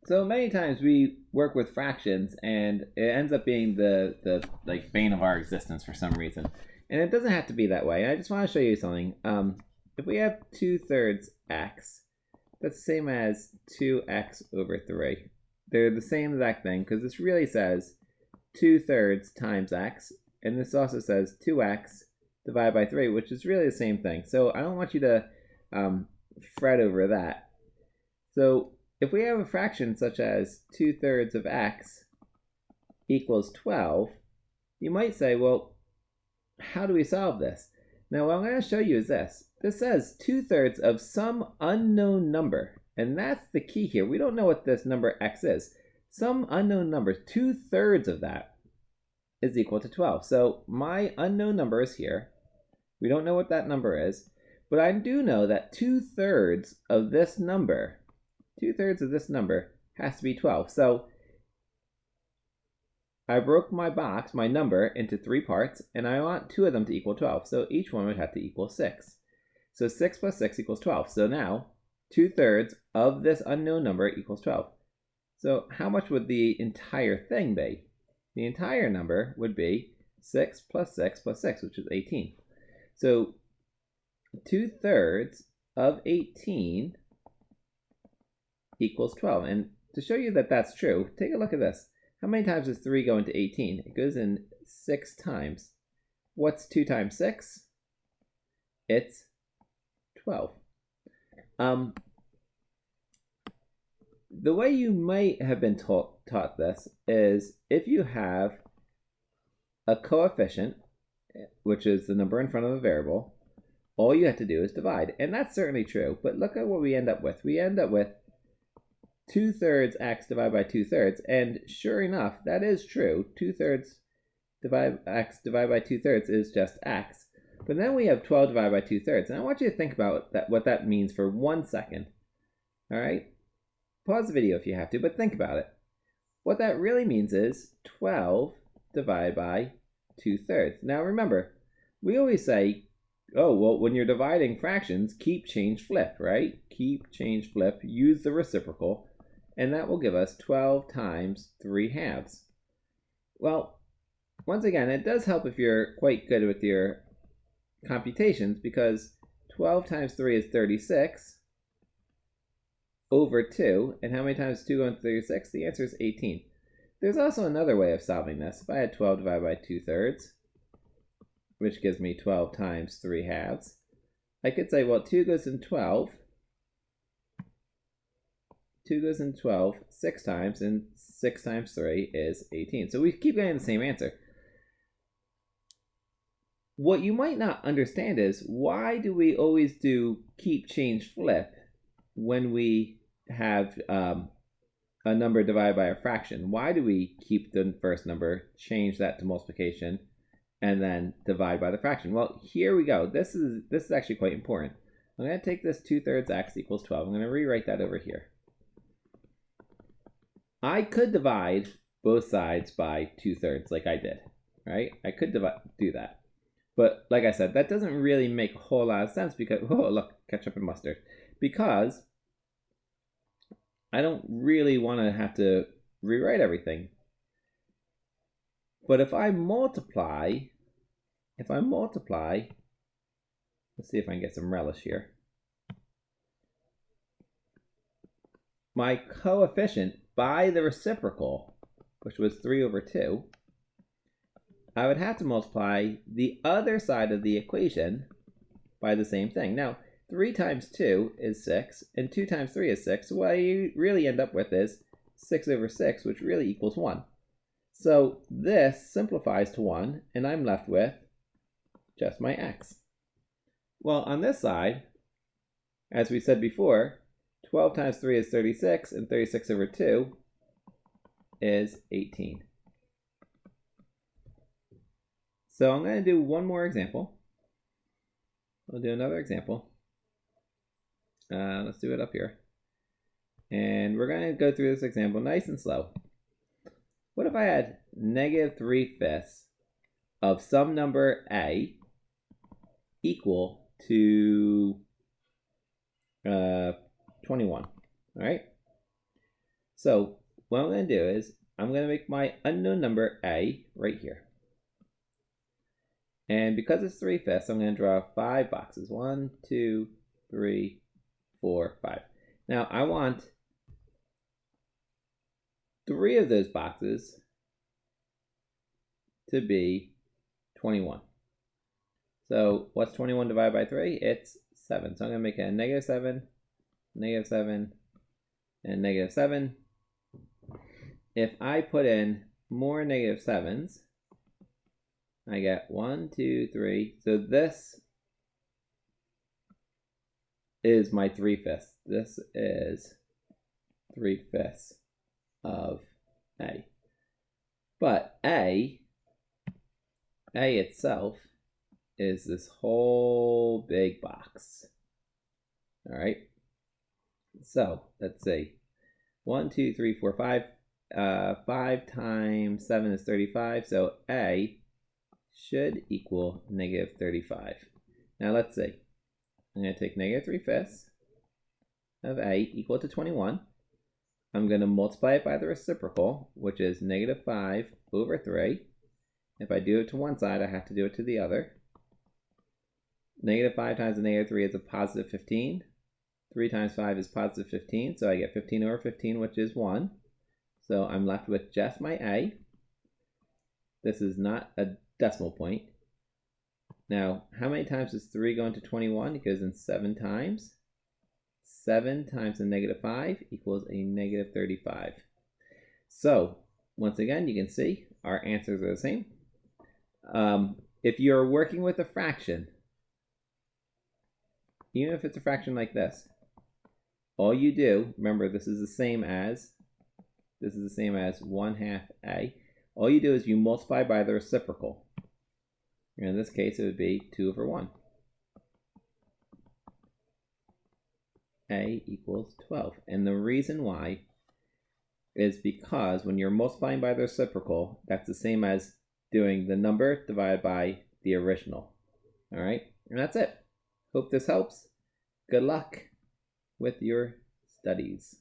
So many times we work with fractions and it ends up being the like bane of our existence for some reason. And it doesn't have to be that way. I just want to show you something. If we have 2/3 x, that's the same as 2x over 3. They're the same exact thing because this really says 2/3 times x, and this also says 2x divided by 3, which is really the same thing. So I don't want you to fret over that. So if we have a fraction such as 2/3 of x equals 12, you might say, well, how do we solve this? Now, what I'm going to show you is this. This says 2/3 of some unknown number, and that's the key here. We don't know what this number x is. Some unknown number, 2/3 of that is equal to 12. So my unknown number is here. We don't know what that number is, but I do know that 2/3 of this number, 2/3 of this number has to be 12. So I broke my box, my number, into 3 parts, and I want 2 of them to equal 12. So each one would have to equal 6. So 6 plus 6 equals 12. So now 2/3 of this unknown number equals 12. So how much would the entire thing be? The entire number would be 6 plus 6 plus 6, which is 18. So 2/3 of 18 equals 12. And to show you that that's true, take a look at this. How many times does 3 go into 18? It goes in 6 times. What's 2 times 6? It's 12. The way you might have been taught this is if you have a coefficient, which is the number in front of a variable, all you have to do is divide. And that's certainly true, but look at what we end up with. We end up with 2/3 x divided by 2/3, and sure enough, that is true. 2/3 x divided by 2/3 is just x. But then we have 12 divided by 2/3, and I want you to think about what that means for 1 second. All right? Pause the video if you have to, but think about it. What that really means is 12 divided by 2/3. Now remember, we always say, oh, well, when you're dividing fractions, keep, change, flip, right? Keep, change, flip, use the reciprocal, and that will give us 12 times 3/2. Well, once again, it does help if you're quite good with your computations, because 12 times 3 is 36 over 2, and how many times 2 go into 36? The answer is 18. There's also another way of solving this. If I had 12 divided by 2/3, which gives me 12 times 3/2, I could say, well, 2 goes in 12. 2 goes in 12 6 times, and 6 times 3 is 18. So we keep getting the same answer. What you might not understand is, why do we always do keep, change, flip when we have a number divided by a fraction? Why do we keep the first number, change that to multiplication, and then divide by the fraction? Well, here we go. This is actually quite important. I'm going to take this 2/3 x equals 12. I'm going to rewrite that over here. I could divide both sides by 2/3 like I did, right? I could do that. But like I said, that doesn't really make a whole lot of sense because, oh, look, ketchup and mustard. Because I don't really want to have to rewrite everything. But if I multiply, let's see if I can get some relish here. My coefficient by the reciprocal, which was 3 over 2, I would have to multiply the other side of the equation by the same thing. Now, 3 times 2 is 6, and 2 times 3 is 6. So what you really end up with is 6 over 6, which really equals 1. So this simplifies to 1, and I'm left with just my x. Well, on this side, as we said before, 12 times 3 is 36, and 36 over 2 is 18. So I'm going to do one more example. We'll do another example. Let's do it up here. And we're going to go through this example nice and slow. What if I had -3/5 of some number a equal to 21, all right? So what I'm going to do is I'm going to make my unknown number a right here. And because it's 3/5, I'm going to draw 5 boxes. 1, 2, 3, 4, 5. Now I want 3 of those boxes to be 21. So what's 21 divided by 3? It's 7. So I'm going to make it a -7, -7, and -7. If I put in more -7s, I get 1, 2, 3. So this is my 3/5. This is 3/5 of A. But A itself is this whole big box. All right. So let's see. 1, 2, 3, 4, 5. 5 times 7 is 35. So A should equal -35. Now let's see. I'm going to take -3/5 of A equal to 21. I'm going to multiply it by the reciprocal, which is -5 over 3. If I do it to one side, I have to do it to the other. -5 times a -3 is a positive 15. 3 times 5 is positive 15, so I get 15 over 15, which is 1. So I'm left with just my A. This is not a decimal point. Now, how many times does 3 go into 21? It goes in 7 times. 7 times a -5 equals a -35. So, once again, you can see our answers are the same. If you're working with a fraction, even if it's a fraction like this, all you do, remember this is the same as 1/2 A. All you do is you multiply by the reciprocal. And in this case, it would be 2 over 1. A equals 12. And the reason why is because when you're multiplying by the reciprocal, that's the same as doing the number divided by the original. All right, and that's it. Hope this helps. Good luck with your studies.